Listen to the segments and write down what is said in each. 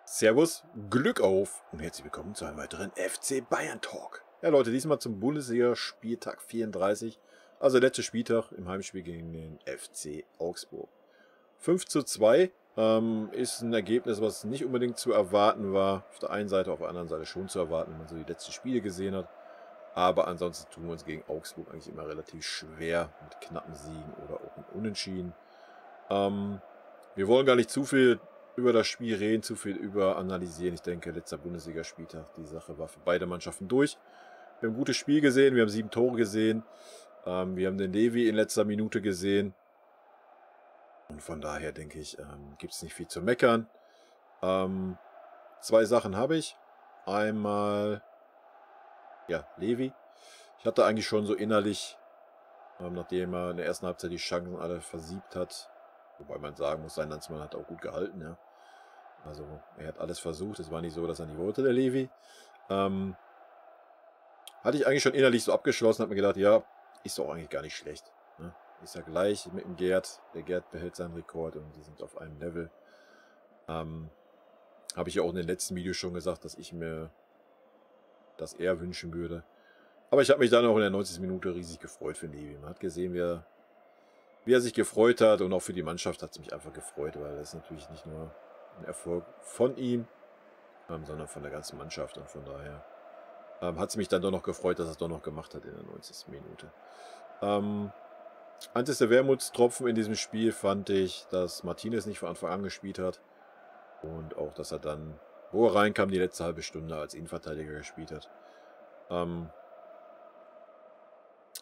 Servus, Glück auf und herzlich willkommen zu einem weiteren FC Bayern Talk. Ja Leute, diesmal zum Bundesliga-Spieltag 34, also letzter Spieltag im Heimspiel gegen den FC Augsburg. 5:2 ist ein Ergebnis, was nicht unbedingt zu erwarten war. Auf der einen Seite, auf der anderen Seite schon zu erwarten, wenn man so die letzten Spiele gesehen hat. Aber ansonsten tun wir uns gegen Augsburg eigentlich immer relativ schwer mit knappen Siegen oder auch mit Unentschieden. Wir wollen gar nicht zu viel über das Spiel reden, zu viel über analysieren. Ich denke, letzter Bundesligaspieltag, die Sache war für beide Mannschaften durch. Wir haben ein gutes Spiel gesehen, wir haben 7 Tore gesehen. Wir haben den Levi in letzter Minute gesehen. Und von daher denke ich, gibt es nicht viel zu meckern. 2 Sachen habe ich. Einmal, ja, Levi. Ich hatte eigentlich schon so innerlich, nachdem er in der ersten Halbzeit die Chancen alle versiebt hat, wobei man sagen muss, sein Landsmann hat auch gut gehalten, ja. Also er hat alles versucht, es war nicht so, dass er nicht wollte, der Levi. Hatte ich eigentlich schon innerlich so abgeschlossen, habe mir gedacht, ja, ist doch eigentlich gar nicht schlecht. Ne? Ist ja gleich mit dem Gerd. Der Gerd behält seinen Rekord und die sind auf einem Level. Habe ich ja auch in den letzten Videos schon gesagt, dass ich mir das eher wünschen würde. Aber ich habe mich dann auch in der 90. Minute riesig gefreut für Levi. Man hat gesehen, wie er sich gefreut hat, und auch für die Mannschaft hat es mich einfach gefreut, weil das ist natürlich nicht nur ein Erfolg von ihm, sondern von der ganzen Mannschaft, und von daher hat es mich dann doch noch gefreut, dass er es doch noch gemacht hat in der 90. Minute. Einzigster Wermutstropfen in diesem Spiel fand ich, dass Martinez nicht von Anfang an gespielt hat und auch, dass er dann, wo er reinkam, die letzte halbe Stunde als Innenverteidiger gespielt hat.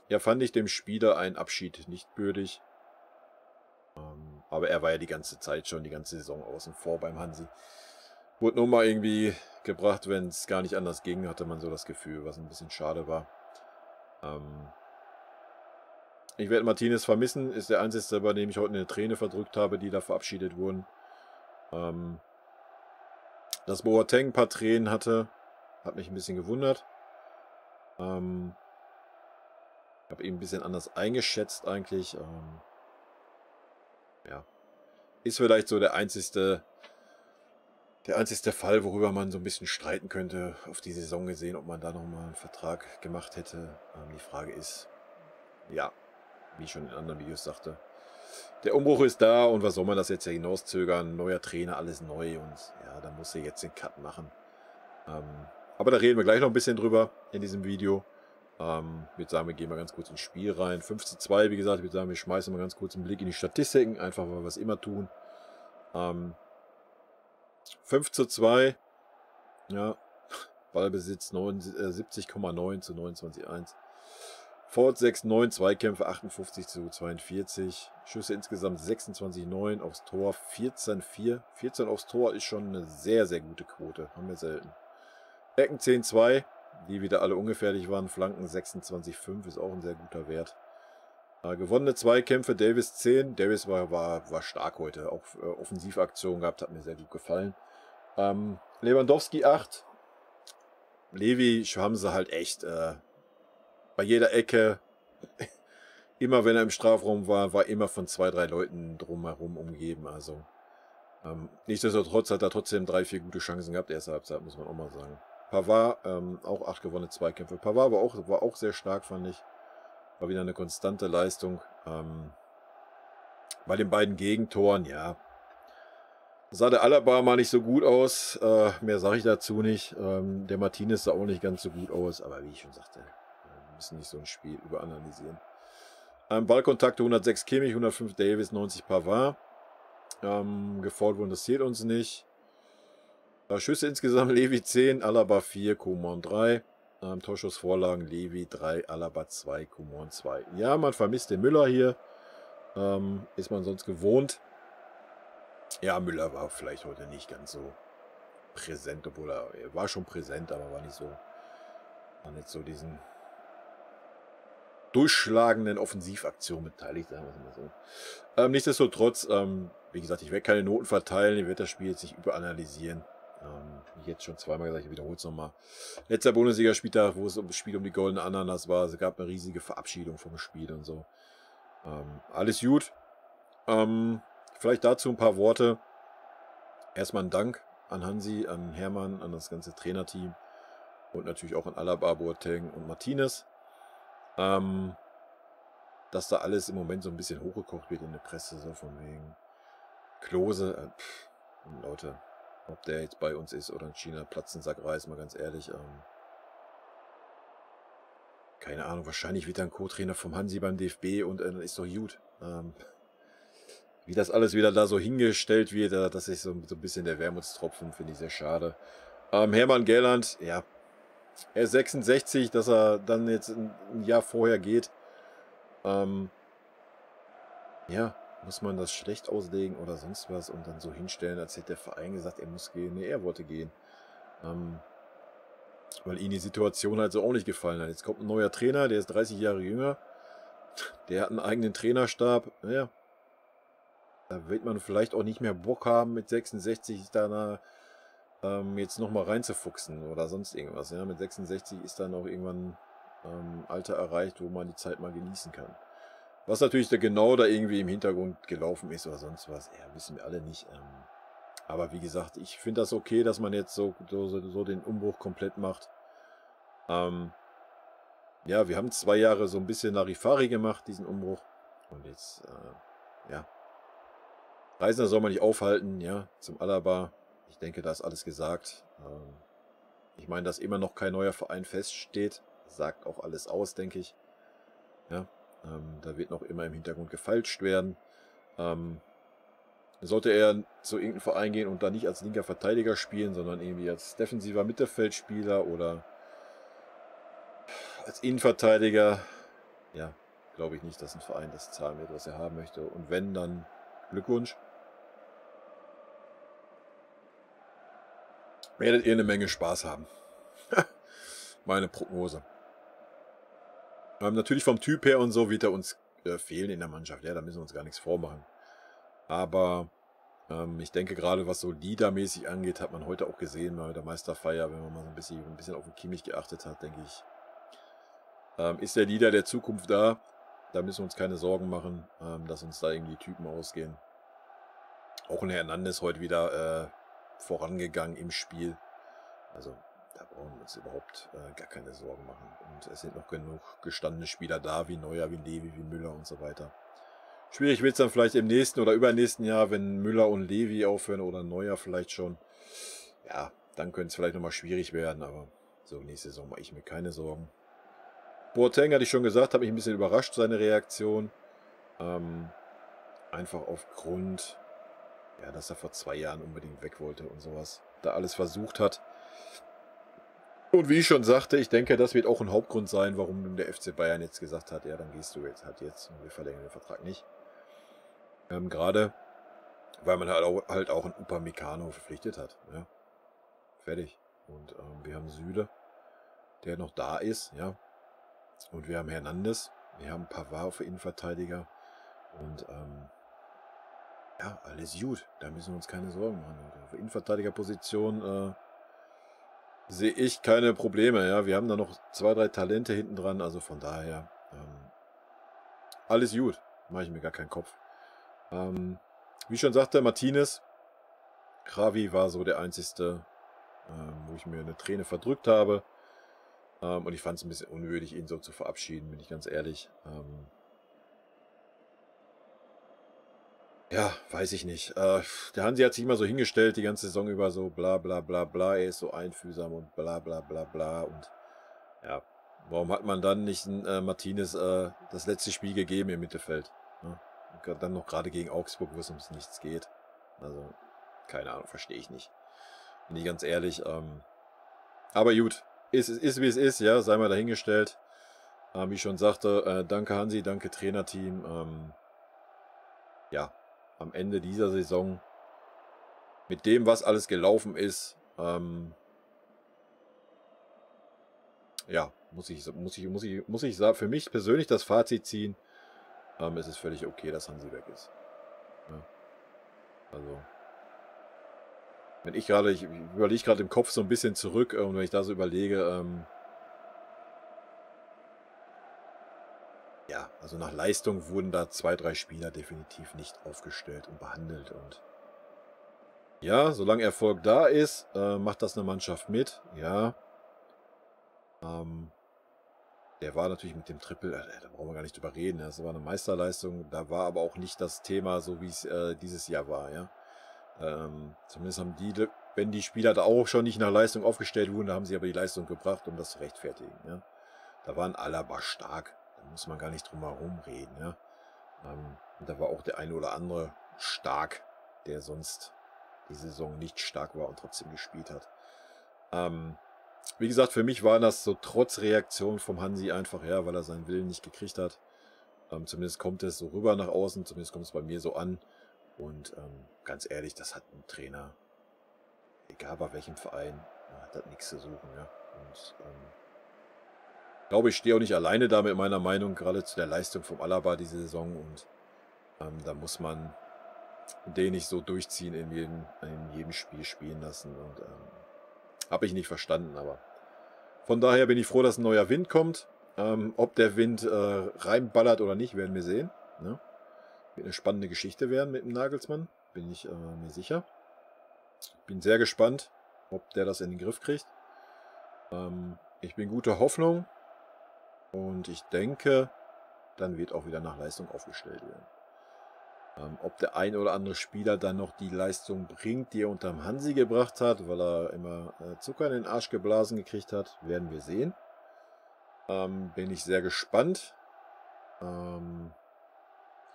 Ja, fand ich dem Spieler einen Abschied nicht würdig. Aber er war ja die ganze Zeit schon, die ganze Saison außen vor beim Hansi. Wurde nur mal irgendwie gebracht, wenn es gar nicht anders ging, hatte man so das Gefühl, was ein bisschen schade war. Ich werde Martinez vermissen, ist der einzige, bei dem ich heute eine Träne verdrückt habe, die da verabschiedet wurden. Dass Boateng ein paar Tränen hatte, hat mich ein bisschen gewundert. Ich habe ihn ein bisschen anders eingeschätzt eigentlich. Ja, ist vielleicht so der einzigste Fall, worüber man so ein bisschen streiten könnte, auf die Saison gesehen, ob man da nochmal einen Vertrag gemacht hätte. Die Frage ist, ja, wie ich schon in anderen Videos sagte, der Umbruch ist da, und was soll man das jetzt ja hinauszögern? Neuer Trainer, alles neu, und ja, da muss er jetzt den Cut machen. Aber da reden wir gleich noch ein bisschen drüber in diesem Video. Ich würde sagen, wir gehen mal ganz kurz ins Spiel rein. 5:2, wie gesagt, ich würde sagen, wir schmeißen mal ganz kurz einen Blick in die Statistiken, einfach weil wir es immer tun. 5:2, ja, Ballbesitz 70,9 zu 29,1. Fouls 6,9, Zweikämpfe 58 zu 42, Schüsse insgesamt 26,9, aufs Tor 14,4. 14 aufs Tor ist schon eine sehr, sehr gute Quote, haben wir selten. Ecken 10,2, die wieder alle ungefährlich waren. Flanken 26,5 ist auch ein sehr guter Wert. Gewonnene Zweikämpfe, Davis 10. Davis war stark heute, auch Offensivaktionen gehabt, hat mir sehr gut gefallen. Lewandowski 8. Levi haben sie halt echt bei jeder Ecke, immer wenn er im Strafraum war immer von 2, 3 Leuten drumherum umgeben. Also nichtsdestotrotz hat er trotzdem 3, 4 gute Chancen gehabt. Erste Halbzeit, muss man auch mal sagen. Pavard, auch 8 gewonnene Zweikämpfe. Pavard war auch sehr stark, fand ich. War wieder eine konstante Leistung. Bei den beiden Gegentoren, ja, sah der Alaba mal nicht so gut aus. Mehr sage ich dazu nicht. Der Martinez sah auch nicht ganz so gut aus. Aber wie ich schon sagte, wir müssen nicht so ein Spiel überanalysieren. Ballkontakte 106 Kimmich, 105 Davis, 90 Pavard. Gefoult wurden, das zählt uns nicht. Schüsse insgesamt Levi 10, Alaba 4, Coman 3. Torschussvorlagen Levi 3, Alaba 2, Coman 2. Ja, man vermisst den Müller hier. Ist man sonst gewohnt. Ja, Müller war vielleicht heute nicht ganz so präsent, obwohl er war schon präsent, aber war nicht so diesen durchschlagenden Offensivaktionen beteiligt, sagen wir es mal so. Nichtsdestotrotz, wie gesagt, ich werde keine Noten verteilen, ich werde das Spiel jetzt nicht überanalysieren. Wie ich jetzt schon zweimal gesagt, ich wiederhole es nochmal. Letzter Bundesligaspieltag, wo es um das Spiel um die goldene Ananas war, es gab eine riesige Verabschiedung vom Spiel und so. Alles gut. Vielleicht dazu ein paar Worte. Erstmal ein Dank an Hansi, an Hermann, an das ganze Trainerteam und natürlich auch an Alaba, Boateng und Martinez, dass da alles im Moment so ein bisschen hochgekocht wird in der Presse, so von wegen Klose, Leute, ob der jetzt bei uns ist oder in China, Platz in Sack Reis, mal ganz ehrlich, keine Ahnung, wahrscheinlich wird er ein Co-Trainer vom Hansi beim DFB und dann ist doch gut. Wie das alles wieder da so hingestellt wird, das ist so ein bisschen der Wermutstropfen, finde ich sehr schade. Hermann Gerland, ja, er ist 66, dass er dann jetzt ein Jahr vorher geht. Ja, muss man das schlecht auslegen oder sonst was und dann so hinstellen, als hätte der Verein gesagt, er muss gehen. Nee, er wollte gehen. Weil ihm die Situation halt so auch nicht gefallen hat. Jetzt kommt ein neuer Trainer, der ist 30 Jahre jünger. Der hat einen eigenen Trainerstab. Naja, da wird man vielleicht auch nicht mehr Bock haben, mit 66 da jetzt nochmal reinzufuchsen oder sonst irgendwas. Ja, mit 66 ist dann auch irgendwann Alter erreicht, wo man die Zeit mal genießen kann. Was natürlich da genau da irgendwie im Hintergrund gelaufen ist oder sonst was, ja, wissen wir alle nicht. Aber wie gesagt, ich finde das okay, dass man jetzt so den Umbruch komplett macht. Ja, wir haben 2 Jahre so ein bisschen Larifari gemacht, diesen Umbruch. Und jetzt, ja. Reisender soll man nicht aufhalten, ja, zum Alaba. Ich denke, da ist alles gesagt. Ich meine, dass immer noch kein neuer Verein feststeht, sagt auch alles aus, denke ich. Ja, da wird noch immer im Hintergrund gefeilscht werden. Sollte er zu irgendeinem Verein gehen und da nicht als linker Verteidiger spielen, sondern irgendwie als defensiver Mittelfeldspieler oder als Innenverteidiger, ja, glaube ich nicht, dass ein Verein das zahlen wird, was er haben möchte. Und wenn, dann Glückwunsch. Werdet ihr eine Menge Spaß haben. Meine Prognose. Natürlich vom Typ her und so wird er uns fehlen in der Mannschaft. Ja, da müssen wir uns gar nichts vormachen. Aber ich denke gerade, was so Leader-mäßig angeht, hat man heute auch gesehen bei der Meisterfeier, wenn man mal so ein bisschen auf den Kimmich geachtet hat, denke ich. Ist der Leader der Zukunft da? Da müssen wir uns keine Sorgen machen, dass uns da irgendwie Typen ausgehen. Auch ein Hernandez heute wieder vorangegangen im Spiel. Also da brauchen wir uns überhaupt gar keine Sorgen machen. Und es sind noch genug gestandene Spieler da, wie Neuer, wie Levi, wie Müller und so weiter. Schwierig wird es dann vielleicht im nächsten oder übernächsten Jahr, wenn Müller und Levi aufhören oder Neuer vielleicht schon. Ja, dann könnte es vielleicht nochmal schwierig werden, aber so nächste Saison mache ich mir keine Sorgen. Boateng, hatte ich schon gesagt, habe mich ein bisschen überrascht, seine Reaktion. Einfach aufgrund, ja, dass er vor 2 Jahren unbedingt weg wollte und sowas. Da alles versucht hat. Und wie ich schon sagte, ich denke, das wird auch ein Hauptgrund sein, warum der FC Bayern jetzt gesagt hat, ja, dann gehst du jetzt und wir verlängern den Vertrag nicht. Gerade, weil man halt auch einen Upamecano verpflichtet hat. Ja. Fertig. Und wir haben Süle, der noch da ist, ja. Und wir haben Hernandez, wir haben Pavard für Innenverteidiger. Und ja, alles gut. Da müssen wir uns keine Sorgen machen. Auf der Innenverteidigerposition sehe ich keine Probleme. Ja, wir haben da noch 2, 3 Talente hinten dran. Also von daher alles gut. Mache ich mir gar keinen Kopf. Wie ich schon sagte, Martinez, Xavi war so der einzige, wo ich mir eine Träne verdrückt habe. Und ich fand es ein bisschen unwürdig, ihn so zu verabschieden, bin ich ganz ehrlich. Ja, weiß ich nicht. Der Hansi hat sich immer so hingestellt, die ganze Saison über so bla bla bla bla, er ist so einfühlsam und bla bla bla bla. Und ja, warum hat man dann nicht Martinez das letzte Spiel gegeben im Mittelfeld? Ne? Und dann noch gerade gegen Augsburg, wo es ums Nichts geht. Also, keine Ahnung, verstehe ich nicht. Bin ich ganz ehrlich. Aber gut, ist wie es ist, ja, sei mal dahingestellt. Wie ich schon sagte, danke Hansi, danke Trainerteam. Ja, am Ende dieser Saison mit dem, was alles gelaufen ist, ja, muss ich sagen, für mich persönlich das Fazit ziehen, es ist völlig okay, dass Hansi weg ist. Ja. Also, ich überlege gerade im Kopf so ein bisschen zurück und wenn ich da so überlege, ja, also nach Leistung wurden da 2, 3 Spieler definitiv nicht aufgestellt und behandelt und Ja, solange Erfolg da ist, macht das eine Mannschaft mit. Ja. Der war natürlich mit dem Triple, da brauchen wir gar nicht drüber reden. Das war eine Meisterleistung. Da war aber auch nicht das Thema, so wie es dieses Jahr war. Ja. Zumindest haben die, wenn die Spieler da auch schon nicht nach Leistung aufgestellt wurden, da haben sie aber die Leistung gebracht, um das zu rechtfertigen. Ja. Da waren Alaba stark. Da muss man gar nicht drum herum reden. Ja. Und da war auch der eine oder andere stark, der sonst die Saison nicht stark war und trotzdem gespielt hat. Wie gesagt, für mich war das so trotz Reaktion vom Hansi einfach, ja, weil er seinen Willen nicht gekriegt hat. Zumindest kommt es so rüber nach außen, zumindest kommt es bei mir so an. Und ganz ehrlich, das hat ein Trainer, egal bei welchem Verein, hat das nichts zu suchen. Ja. Und glaube, ich stehe auch nicht alleine da mit meiner Meinung, gerade zu der Leistung vom Alaba diese Saison. Und da muss man den nicht so durchziehen in jedem Spiel spielen lassen. Und habe ich nicht verstanden, aber von daher bin ich froh, dass ein neuer Wind kommt. Ob der Wind reinballert oder nicht, werden wir sehen. Ne? Wird eine spannende Geschichte werden mit dem Nagelsmann, bin ich mir sicher. Bin sehr gespannt, ob der das in den Griff kriegt. Ich bin guter Hoffnung und ich denke, dann wird auch wieder nach Leistung aufgestellt werden. Ob der ein oder andere Spieler dann noch die Leistung bringt, die er unterm Hansi gebracht hat, weil er immer Zucker in den Arsch geblasen gekriegt hat, werden wir sehen. Bin ich sehr gespannt. Ich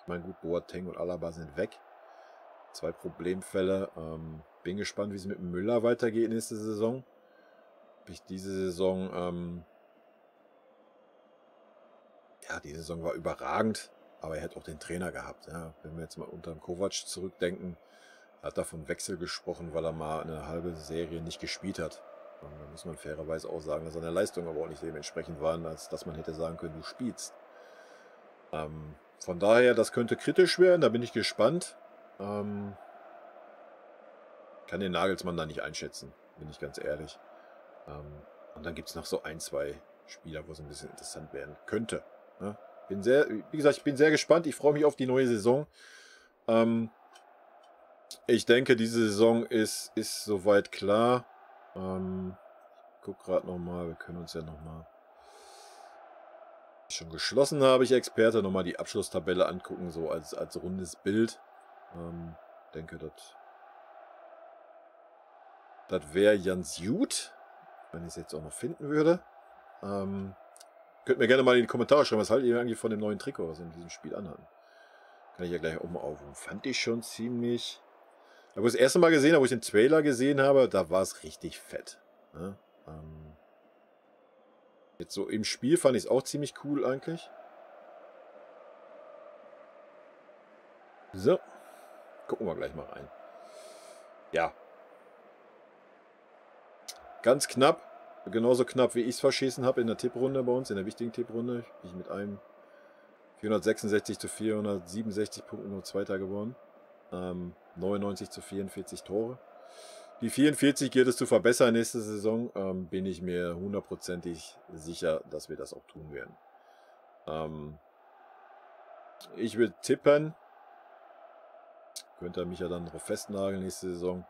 meine, gut, Boateng und Alaba sind weg. 2 Problemfälle. Bin gespannt, wie es mit Müller weitergeht nächste Saison. Diese Saison, ja, die Saison war überragend. Aber er hat auch den Trainer gehabt. Ja. Wenn wir jetzt mal unter dem Kovac zurückdenken, hat er von Wechsel gesprochen, weil er mal eine halbe Serie nicht gespielt hat. Und da muss man fairerweise auch sagen, dass seine Leistungen aber auch nicht dementsprechend waren, als dass man hätte sagen können, du spielst. Von daher, das könnte kritisch werden, da bin ich gespannt. Kann den Nagelsmann da nicht einschätzen, bin ich ganz ehrlich. Und dann gibt es noch so 1, 2 Spieler, wo es ein bisschen interessant werden könnte. Ja. Wie gesagt, ich bin sehr gespannt. Ich freue mich auf die neue Saison. Ich denke, diese Saison ist soweit klar. Ich gucke gerade nochmal. Wir können uns ja nochmal, schon geschlossen habe ich Experte, nochmal die Abschlusstabelle angucken, so als rundes Bild. Denke, das wäre ganz gut, wenn ich es jetzt auch noch finden würde. Könnt mir gerne mal in die Kommentare schreiben, was haltet ihr eigentlich von dem neuen Trikot, was wir in diesem Spiel anhatten. Kann ich ja gleich auch mal aufrufen. Fand ich schon ziemlich... Aber das erste Mal gesehen habe, wo ich den Trailer gesehen habe, da war es richtig fett. Ne? Jetzt so im Spiel fand ich es auch ziemlich cool eigentlich. So. Gucken wir gleich mal rein. Ja. Ganz knapp. Genauso knapp, wie ich es verschießen habe in der Tipprunde bei uns, in der wichtigen Tipprunde. Ich mit einem 466 zu 467 Punkten nur Zweiter geworden. 99 zu 44 Tore. Die 44 gilt es zu verbessern nächste Saison. Bin ich mir hundertprozentig sicher, dass wir das auch tun werden. Ich will tippen. Könnt ihr mich ja dann darauf festnageln nächste Saison.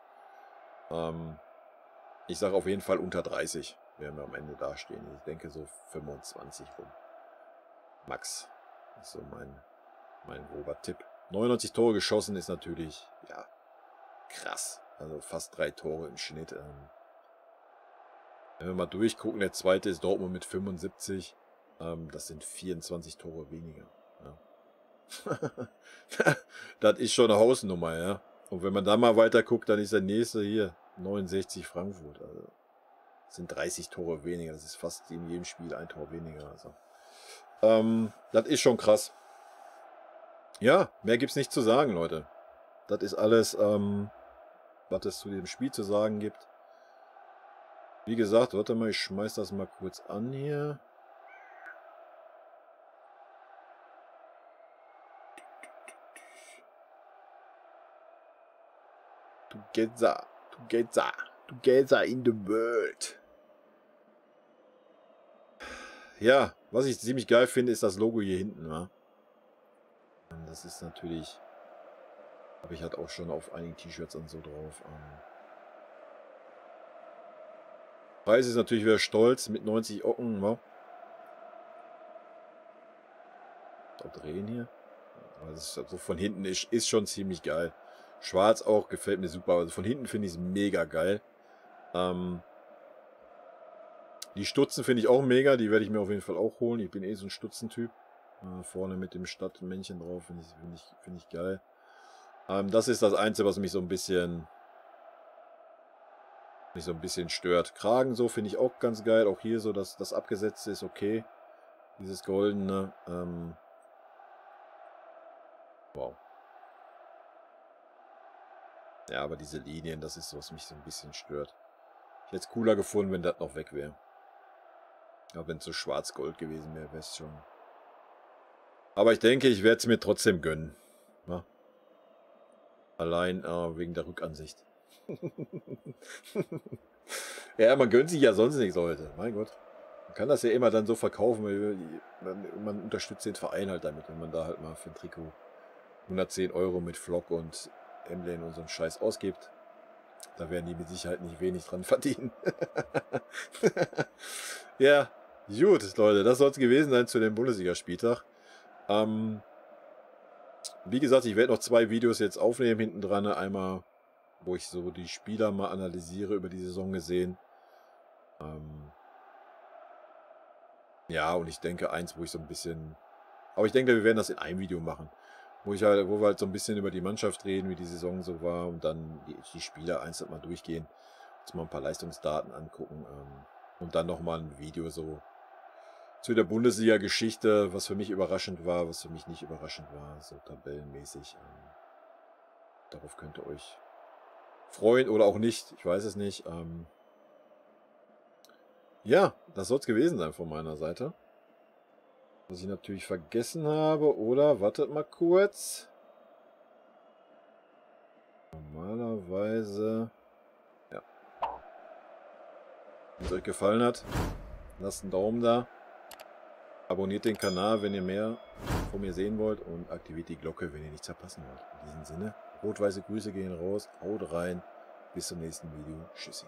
Ich sage auf jeden Fall unter 30 werden wir am Ende dastehen. Ich denke so 25 rum. Max. Das ist so mein grober Tipp. 99 Tore geschossen ist natürlich, ja, krass. Also fast 3 Tore im Schnitt. Wenn wir mal durchgucken, der zweite ist Dortmund mit 75. Das sind 24 Tore weniger. Ja. Das ist schon eine Hausnummer, ja. Und wenn man da mal weiter guckt, dann ist der nächste hier 69 Frankfurt. Also das sind 30 Tore weniger. Das ist fast in jedem Spiel ein Tor weniger. Also das ist schon krass. Ja, mehr gibt es nicht zu sagen, Leute. Das ist alles, was es zu dem Spiel zu sagen gibt. Wie gesagt, warte mal, ich schmeiß das mal kurz an hier. Together in the world. Ja, was ich ziemlich geil finde, ist das Logo hier hinten. Ja? Das ist natürlich Habe ich halt auch schon auf einigen T-Shirts und so drauf. Preis ist natürlich wieder stolz mit 90 Ocken. Ja. Auch drehen hier. Aber das ist so von hinten ist schon ziemlich geil. Schwarz auch, gefällt mir super. Also von hinten finde ich es mega geil. Die Stutzen finde ich auch mega. Die werde ich mir auf jeden Fall auch holen. Ich bin eh so ein Stutzentyp. Vorne mit dem Stadtmännchen drauf finde ich geil. Das ist das Einzige, was mich so ein bisschen stört. Kragen so finde ich auch ganz geil. Auch hier so, dass das Abgesetzte ist okay. Dieses Goldene. Wow. Ja, aber diese Linien, das ist so, was mich so ein bisschen stört. Ich hätte es cooler gefunden, wenn das noch weg wäre. Aber wenn es so schwarz-gold gewesen wäre, wäre es schon. Aber ich denke, ich werde es mir trotzdem gönnen. Ja? Allein wegen der Rückansicht. Ja, man gönnt sich ja sonst nichts, Leute. Mein Gott. Man kann das ja immer dann so verkaufen, weil man unterstützt den Verein halt damit, wenn man da halt mal für ein Trikot 110 € mit Flock und Emblem und so einen Scheiß ausgibt. Da werden die mit Sicherheit nicht wenig dran verdienen. Ja, gut, Leute, das soll es gewesen sein zu dem Bundesligaspieltag. Wie gesagt, ich werde noch 2 Videos jetzt aufnehmen hinten dran. Einmal, wo ich so die Spieler mal analysiere über die Saison gesehen. Ja, und ich denke eins, wo ich so ein bisschen... Aber ich denke, wir werden das in einem Video machen. Wo wir halt so ein bisschen über die Mannschaft reden, wie die Saison so war. Und dann die Spieler einzeln mal durchgehen. Uns mal ein paar Leistungsdaten angucken. Und dann nochmal ein Video so zu der Bundesliga-Geschichte, was für mich überraschend war, was für mich nicht überraschend war, so tabellenmäßig. Darauf könnt ihr euch freuen oder auch nicht, ich weiß es nicht. Ja, das soll es gewesen sein von meiner Seite. Was ich natürlich vergessen habe, oder? Wartet mal kurz. Normalerweise... Ja. Wenn es euch gefallen hat, lasst einen Daumen da. Abonniert den Kanal, wenn ihr mehr von mir sehen wollt und aktiviert die Glocke, wenn ihr nichts verpassen wollt. In diesem Sinne, rot-weiße Grüße gehen raus, haut rein, bis zum nächsten Video, tschüssi.